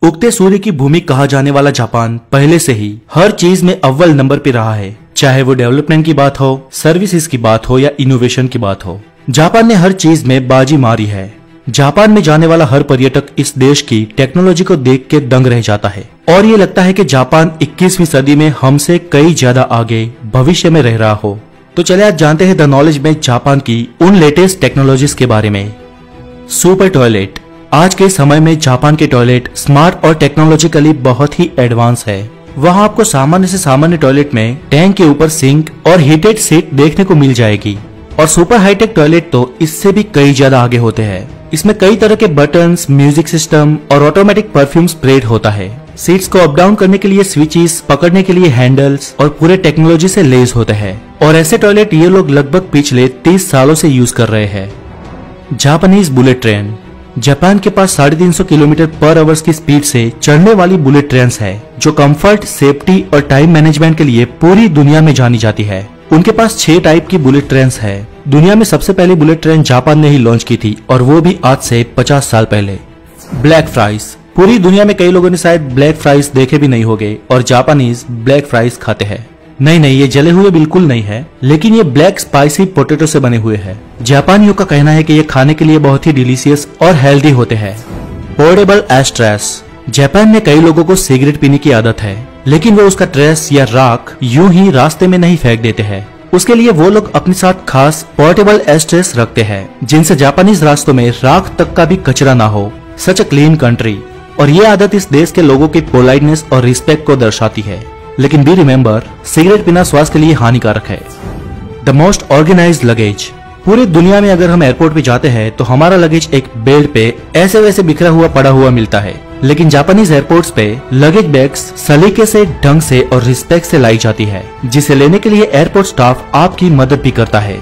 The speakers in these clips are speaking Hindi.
उगते सूर्य की भूमि कहा जाने वाला जापान पहले से ही हर चीज में अव्वल नंबर पे रहा है, चाहे वो डेवलपमेंट की बात हो, सर्विसेज की बात हो या इनोवेशन की बात हो। जापान ने हर चीज में बाजी मारी है। जापान में जाने वाला हर पर्यटक इस देश की टेक्नोलॉजी को देख के दंग रह जाता है और ये लगता है कि जापान 21वीं सदी में हमसे कई ज्यादा आगे भविष्य में रह रहा हो। तो चले आज जानते हैं द नॉलेज में जापान की उन लेटेस्ट टेक्नोलॉजीज के बारे में। Super toilet. आज के समय में जापान के टॉयलेट स्मार्ट और टेक्नोलॉजिकली बहुत ही एडवांस है। वहाँ आपको सामान्य से सामान्य टॉयलेट में टैंक के ऊपर सिंक और हीटेड सीट देखने को मिल जाएगी और सुपर हाईटेक टॉयलेट तो इससे भी कई ज्यादा आगे होते हैं। इसमें कई तरह के बटन्स, म्यूजिक सिस्टम और ऑटोमेटिक परफ्यूम स्प्रेड होता है। सीट्स को अप डाउन करने के लिए स्विचेस, पकड़ने के लिए हैंडल्स और पूरे टेक्नोलॉजी से लेस होते हैं और ऐसे टॉयलेट ये लोग लगभग पिछले 30 सालों से यूज कर रहे हैं। Japanese bullet train. जापान के पास 350 किलोमीटर पर आवर्स की स्पीड से चलने वाली बुलेट ट्रेन है जो कंफर्ट, सेफ्टी और टाइम मैनेजमेंट के लिए पूरी दुनिया में जानी जाती है। उनके पास 6 टाइप की बुलेट ट्रेन है। दुनिया में सबसे पहली बुलेट ट्रेन जापान ने ही लॉन्च की थी और वो भी आज से 50 साल पहले। Black fries. पूरी दुनिया में कई लोगों ने शायद ब्लैक फ्राइज देखे भी नहीं होंगे और जापानीज ब्लैक फ्राइज खाते हैं। नहीं, ये जले हुए बिल्कुल नहीं है, लेकिन ये ब्लैक स्पाइसी पोटैटो से बने हुए हैं। जापानियों का कहना है कि ये खाने के लिए बहुत ही डिलीशियस और हेल्दी होते हैं। पोर्टेबल एशट्रेस। जापान में कई लोगों को सिगरेट पीने की आदत है, लेकिन वो उसका ट्रेस या राख यूं ही रास्ते में नहीं फेंक देते हैं। उसके लिए वो लोग अपने साथ खास पोर्टेबल एशट्रेस रखते हैं जिनसे जापानीज रास्तों में राख तक का भी कचरा ना हो। सच अ क्लीन कंट्री। और ये आदत इस देश के लोगों की पोलाइटनेस और रिस्पेक्ट को दर्शाती है। लेकिन बी रिमेम्बर, सिगरेट पीना स्वास्थ्य के लिए हानिकारक है। The most organised luggage. पूरी दुनिया में अगर हम एयरपोर्ट पे जाते हैं तो हमारा लगेज एक बेल्ट पे ऐसे वैसे बिखरा हुआ पड़ा हुआ मिलता है, लेकिन जापानीज एयरपोर्ट्स पे लगेज बैग्स सलीके से, ढंग से और रिस्पेक्ट से लाई जाती है, जिसे लेने के लिए एयरपोर्ट स्टाफ आपकी मदद भी करता है।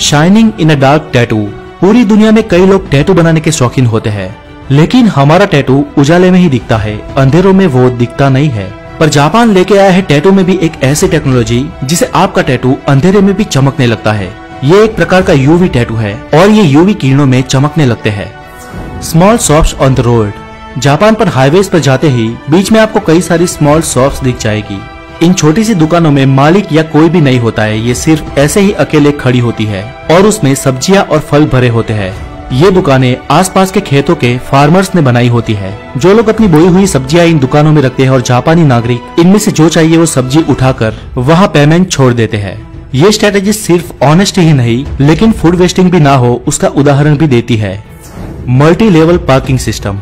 Shining in a dark tattoo. पूरी दुनिया में कई लोग टैटू बनाने के शौकीन होते हैं, लेकिन हमारा टैटू उजाले में ही दिखता है, अंधेरों में वो दिखता नहीं है। पर जापान लेके आया है टैटू में भी एक ऐसी टेक्नोलॉजी जिसे आपका टैटू अंधेरे में भी चमकने लगता है। ये एक प्रकार का यूवी टैटू है और ये यूवी किरणों में चमकने लगते हैं। Small shops on the road. Japan पर हाईवेज पर जाते ही बीच में आपको कई सारी स्मॉल शॉप्स दिख जाएगी। इन छोटी सी दुकानों में मालिक या कोई भी नहीं होता है, ये सिर्फ ऐसे ही अकेले खड़ी होती है और उसमें सब्जियां और फल भरे होते हैं। ये दुकानें आसपास के खेतों के फार्मर्स ने बनाई होती है। जो लोग अपनी बोई हुई सब्जियां इन दुकानों में रखते हैं और जापानी नागरिक इनमें से जो चाहिए वो सब्जी उठाकर वहाँ पेमेंट छोड़ देते हैं। ये स्ट्रेटेजी सिर्फ ऑनेस्ट ही नहीं, लेकिन फूड वेस्टिंग भी ना हो उसका उदाहरण भी देती है। Multi level parking system.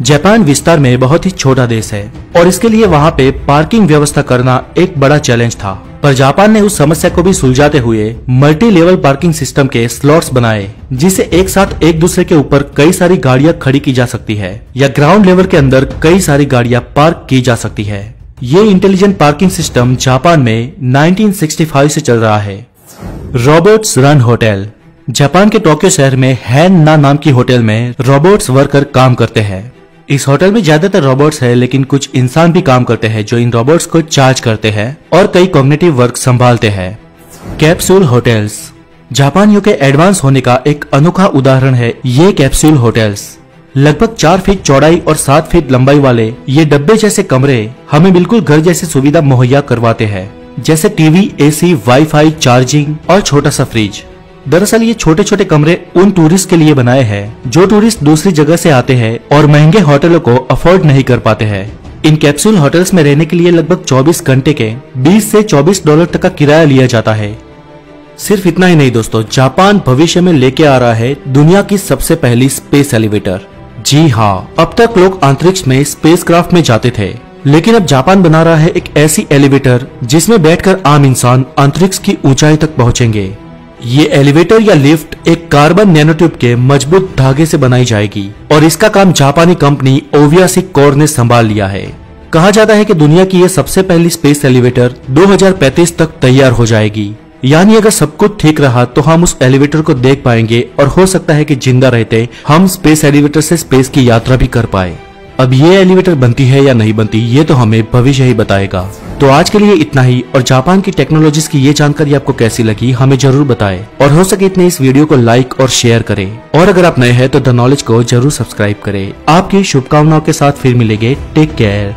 Japan विस्तार में बहुत ही छोटा देश है और इसके लिए वहाँ पे पार्किंग व्यवस्था करना एक बड़ा चैलेंज था, पर जापान ने उस समस्या को भी सुलझाते हुए मल्टी लेवल पार्किंग सिस्टम के स्लॉट्स बनाए, जिसे एक साथ एक दूसरे के ऊपर कई सारी गाड़ियां खड़ी की जा सकती है या ग्राउंड लेवल के अंदर कई सारी गाड़ियां पार्क की जा सकती है। ये इंटेलिजेंट पार्किंग सिस्टम जापान में 1965 से चल रहा है। Robots run hotel. जापान के टोक्यो शहर में हैन ना नाम की होटल में रोबोट्स वर्कर काम करते हैं। इस होटल में ज्यादातर रोबोट्स है, लेकिन कुछ इंसान भी काम करते हैं जो इन रोबोट्स को चार्ज करते हैं और कई कॉग्निटिव वर्क संभालते हैं। Capsule hotels. जापानियों के एडवांस होने का एक अनोखा उदाहरण है ये कैप्सूल होटल्स। लगभग 4 फीट चौड़ाई और 7 फीट लंबाई वाले ये डब्बे जैसे कमरे हमें बिल्कुल घर जैसी सुविधा मुहैया करवाते हैं, जैसे टीवी, एसी, वाईफाई, चार्जिंग और छोटा सा फ्रिज। दरअसल ये छोटे छोटे कमरे उन टूरिस्ट के लिए बनाए हैं जो टूरिस्ट दूसरी जगह से आते हैं और महंगे होटलों को अफोर्ड नहीं कर पाते हैं। इन कैप्सूल होटल्स में रहने के लिए लगभग 24 घंटे के $20 से $24 तक का किराया लिया जाता है। सिर्फ इतना ही नहीं दोस्तों, जापान भविष्य में लेके आ रहा है दुनिया की सबसे पहली स्पेस एलिवेटर। जी हाँ, अब तक लोग अंतरिक्ष में स्पेसक्राफ्ट में जाते थे, लेकिन अब जापान बना रहा है एक ऐसी एलिवेटर जिसमें बैठकर आम इंसान अंतरिक्ष की ऊंचाई तक पहुंचेंगे। ये एलिवेटर या लिफ्ट एक कार्बन नैनोट्यूब के मजबूत धागे से बनाई जाएगी और इसका काम जापानी कंपनी ओवियासिक कोर ने संभाल लिया है। कहा जाता है कि दुनिया की ये सबसे पहली स्पेस एलिवेटर 2035 तक तैयार हो जाएगी। यानी अगर सब कुछ ठीक रहा तो हम उस एलिवेटर को देख पाएंगे और हो सकता है कि जिंदा रहते हम स्पेस एलिवेटर से स्पेस की यात्रा भी कर पाए। अब ये एलिवेटर बनती है या नहीं बनती ये तो हमें भविष्य ही बताएगा। तो आज के लिए इतना ही, और जापान की टेक्नोलॉजीज की ये जानकारी आपको कैसी लगी हमें जरूर बताएं, और हो सके इतने इस वीडियो को लाइक और शेयर करें, और अगर आप नए हैं तो द नॉलेज को जरूर सब्सक्राइब करें। आपकी शुभकामनाओं के साथ फिर मिलेंगे। Take care.